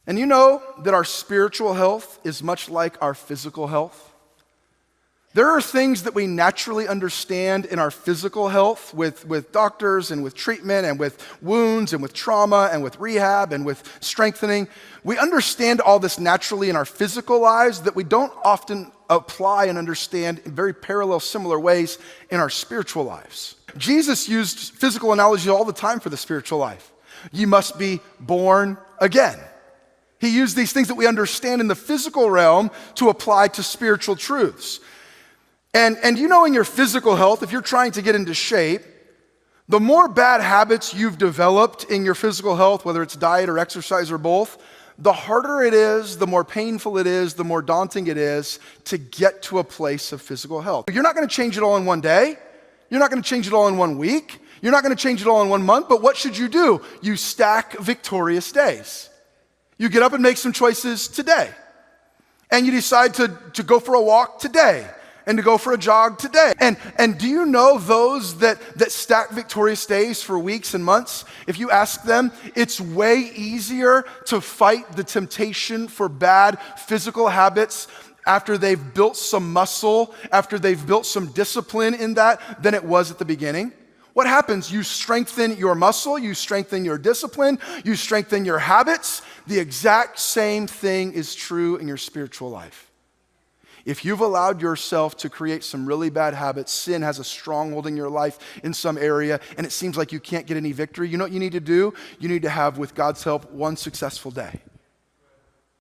And you know that our spiritual health is much like our physical health. There are things that we naturally understand in our physical health with doctors and with treatment and with wounds and with trauma and with rehab and with strengthening. We understand all this naturally in our physical lives that we don't often apply and understand in very parallel, similar ways in our spiritual lives. Jesus used physical analogies all the time for the spiritual life. You must be born again. He used these things that we understand in the physical realm to apply to spiritual truths. And you know, in your physical health, if you're trying to get into shape, the more bad habits you've developed in your physical health, whether it's diet or exercise or both, the harder it is, the more painful it is, the more daunting it is to get to a place of physical health. You're not going to change it all in one day. You're not going to change it all in 1 week. You're not going to change it all in 1 month. But what should you do? You stack victorious days. You get up and make some choices today. And you decide to go for a walk today. And to go for a jog today. And do you know those that stack victorious days for weeks and months? If you ask them, it's way easier to fight the temptation for bad physical habits after they've built some muscle, after they've built some discipline in that than it was at the beginning. What happens? You strengthen your muscle, you strengthen your discipline, you strengthen your habits. The exact same thing is true in your spiritual life. If you've allowed yourself to create some really bad habits, sin has a stronghold in your life in some area, and it seems like you can't get any victory, you know what you need to do? You need to have, with God's help, one successful day.